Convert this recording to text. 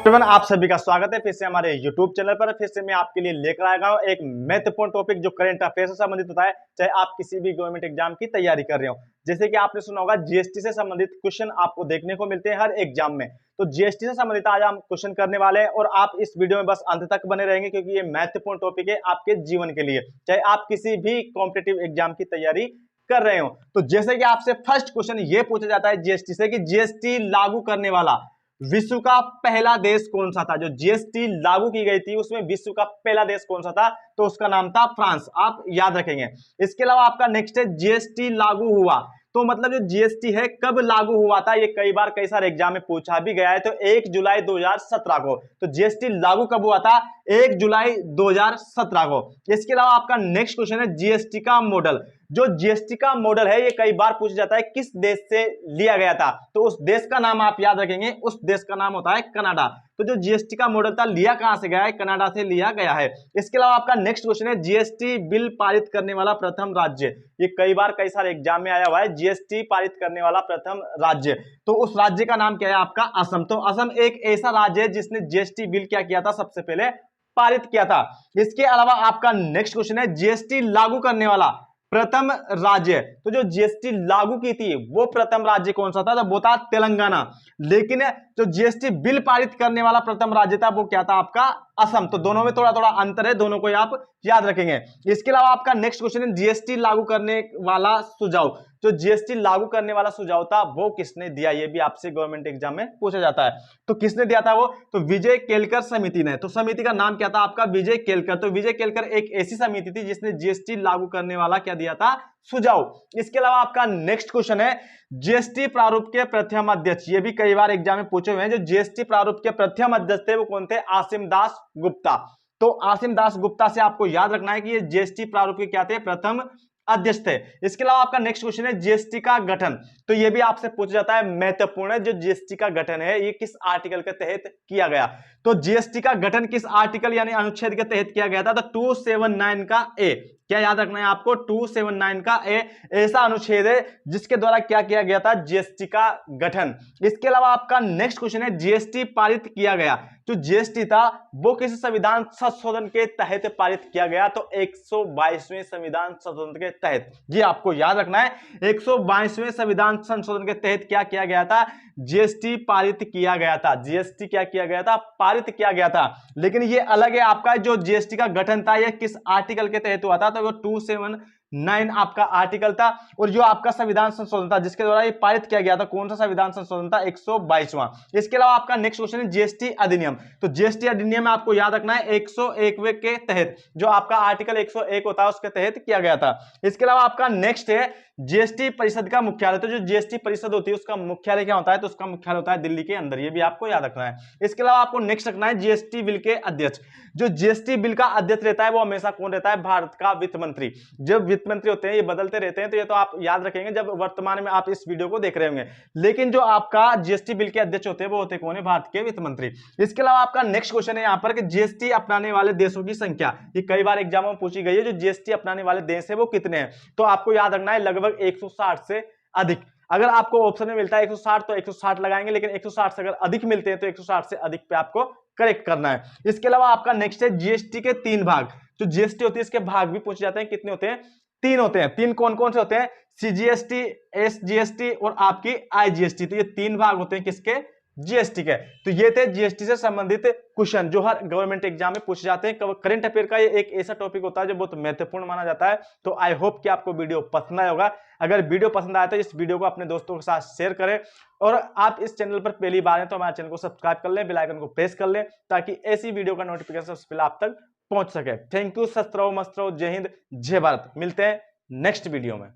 Everyone, आप सभी का स्वागत है फिर से हमारे YouTube चैनल पर। फिर से मैं आपके लिए लेकर आया हूं एक महत्वपूर्ण टॉपिक जो करंट अफेयर से संबंधित होता है, चाहे आप किसी भी गवर्नमेंट एग्जाम की तैयारी कर रहे हो। जैसे कि आपने सुना होगा, जीएसटी से संबंधित क्वेश्चन आपको देखने को मिलते हैं हर एग्जाम में। तो जीएसटी से संबंधित आज हम क्वेश्चन करने वाले हैं और आप इस वीडियो में बस अंत तक बने रहेंगे, क्योंकि ये महत्वपूर्ण टॉपिक है आपके जीवन के लिए, चाहे आप किसी भी कॉम्पिटिटिव एग्जाम की तैयारी कर रहे हो। तो जैसे कि आपसे फर्स्ट क्वेश्चन ये पूछा जाता है जीएसटी से कि जीएसटी लागू करने वाला विश्व का पहला देश कौन सा था। जो जीएसटी लागू की गई थी उसमें विश्व का पहला देश कौन सा था, तो उसका नाम था फ्रांस। आप याद रखेंगे। इसके अलावा आपका नेक्स्ट है जीएसटी लागू हुआ, तो मतलब जो जीएसटी है कब लागू हुआ था, ये कई बार कई सारे एग्जाम में पूछा भी गया है। तो 1 जुलाई 2017 को। तो जीएसटी लागू कब हुआ था, 1 जुलाई 2017 को। इसके अलावा आपका नेक्स्ट क्वेश्चन है जीएसटी का मॉडल। जो जीएसटी का मॉडल है ये कई बार पूछा जाता है किस देश से लिया गया था, तो उस देश का नाम आप याद रखेंगे, उस देश का नाम होता है कनाडा। तो जो जीएसटी का मॉडल था लिया कहां से गया है, कनाडा से लिया गया है। इसके अलावा आपका नेक्स्ट क्वेश्चन है जीएसटी बिल पारित करने वाला प्रथम राज्य। ये कई बार कई सारे एग्जाम में आया हुआ है, जीएसटी पारित करने वाला प्रथम राज्य। तो उस राज्य का नाम क्या है आपका, असम। तो असम एक ऐसा राज्य है जिसने जीएसटी बिल क्या किया था, सबसे पहले पारित किया था। इसके अलावा आपका नेक्स्ट क्वेश्चन है जीएसटी लागू करने वाला प्रथम राज्य। तो जो जीएसटी लागू की थी वो प्रथम राज्य कौन सा था, तो वो था तेलंगाना। लेकिन जो जीएसटी बिल पारित करने वाला प्रथम राज्य था वो क्या था आपका, असम। तो दोनों में थोड़ा थोड़ा अंतर है, दोनों को आप याद रखेंगे। इसके अलावा आपका नेक्स्ट क्वेश्चन है जीएसटी लागू करने वाला सुझाव। जो जीएसटी लागू करने वाला सुझाव था वो किसने दिया, ये भी आपसे गवर्नमेंट एग्जाम में पूछा जाता है। तो किसने दिया था वो, तो विजय केलकर समिति ने। तो समिति का नाम क्या था आपका, विजय केलकर। तो विजय केलकर एक ऐसी समिति थी जिसने जीएसटी लागू करने वाला क्या दिया था, सुझाव। इसके अलावा आपका नेक्स्ट क्वेश्चन है जीएसटी प्रारूप के प्रथम अध्यक्ष। ये भी कई बार एग्जाम में पूछे हुए हैं। जो जीएसटी प्रारूप के प्रथम अध्यक्ष थे वो कौन थे, आसिम दास गुप्ता। तो आसिम दास गुप्ता से आपको याद रखना है कि ये जीएसटी प्रारूप के क्या थे, प्रथम अध्यक्ष थे। इसके अलावा आपका नेक्स्ट क्वेश्चन है जीएसटी का गठन। तो ये भी आपसे पूछा जाता है, महत्वपूर्ण है। जो जीएसटी का गठन है ये किस आर्टिकल के तहत किया गया, तो जीएसटी का गठन किस आर्टिकल यानी अनुच्छेद के तहत किया गया था, तो 279 का ए। क्या याद रखना है आपको, 279 का ए ऐसा अनुच्छेद है जिसके द्वारा क्या किया गया था, जीएसटी का गठन। इसके अलावा आपका नेक्स्ट क्वेश्चन है जीएसटी पारित किया गया। जो जीएसटी था वो किस संविधान संशोधन के तहत पारित किया गया, तो 122वें संविधान संशोधन के तहत। ये आपको याद रखना है, 122वें संविधान संशोधन के तहत क्या किया गया था, जीएसटी पारित किया गया था। जीएसटी क्या किया गया था, पारित किया गया था। लेकिन ये अलग है, आपका जो जीएसटी का गठन था ये किस आर्टिकल के तहत हुआ था, तो वो 279 आपका आर्टिकल था। और जो आपका संविधान संशोधन था जिसके द्वारा ये पारित किया गया था, कौन सा संविधान संशोधन था, 122वां। इसके अलावा आपका नेक्स्ट क्वेश्चन है जीएसटी अधिनियम। तो जीएसटी अधिनियम में आपको याद रखना है 101वें के तहत, जो आपका आर्टिकल 101 होता है उसके तहत किया गया था। इसके अलावा आपका नेक्स्ट है जीएसटी परिषद का मुख्यालय। तो जो जीएसटी परिषद होती है उसका मुख्यालय क्या होता है, तो उसका मुख्यालय होता है दिल्ली के अंदर। ये भी आपको याद रखना है। इसके अलावा आपको नेक्स्ट रखना है जीएसटी बिल के अध्यक्ष। जो जीएसटी बिल का अध्यक्ष रहता है वो हमेशा कौन रहता है, भारत का वित्त मंत्री। जब वित्त मंत्री होते हैं ये बदलते रहते हैं, तो ये तो आप याद रखेंगे जब वर्तमान में आप इस वीडियो को देख रहे होंगे। लेकिन जो आपका जीएसटी बिल के अध्यक्ष होते हैं वो होते कौन है, भारत के वित्त मंत्री। इसके अलावा आपका नेक्स्ट क्वेश्चन है यहाँ पर कि जीएसटी अपनाने वाले देशों की संख्या। ये कई बार एग्जामों में पूछी गई है, जो जीएसटी अपनाने वाले देश है वो कितने हैं। तो आपको याद रखना है लगभग 160 से अधिक। अगर आपको ऑप्शन में मिलता है 160 तो 160 लगाएंगे, लेकिन 160 से अगर अधिक मिलते हैं तो 160 से अधिक पे आपको करेक्ट करना है। इसके अलावा आपका नेक्स्ट है जीएसटी के 3 भाग। जो जीएसटी होती है इसके भाग भी पूछे जाते हैं, कितने होते हैं, 3 होते हैं। 3 कौन कौन से होते हैं, सीजीएसटी, एसजीएसटी और आपकी आईजीएसटी। तो ये 3 भाग होते हैं किसके, जीएसटी के। तो ये थे जीएसटी से संबंधित क्वेश्चन जो हर गवर्नमेंट एग्जाम में पूछे जाते हैं। करंट अफेयर का ये एक ऐसा टॉपिक होता है जो बहुत महत्वपूर्ण माना जाता है। तो आई होप कि आपको वीडियो पसंद आया होगा। अगर वीडियो पसंद आया तो इस वीडियो को अपने दोस्तों के साथ शेयर करें, और आप इस चैनल पर पहली बार हैं तो हमारे चैनल को सब्सक्राइब कर लें, बेल आइकन को प्रेस कर लें, ताकि ऐसी वीडियो का नोटिफिकेशन सबसे पहले आप तक पहुंच सके। थैंक यू, शस्त्र रहो, मस्त रहो, जय हिंद, जय भारत। मिलते हैं नेक्स्ट वीडियो में।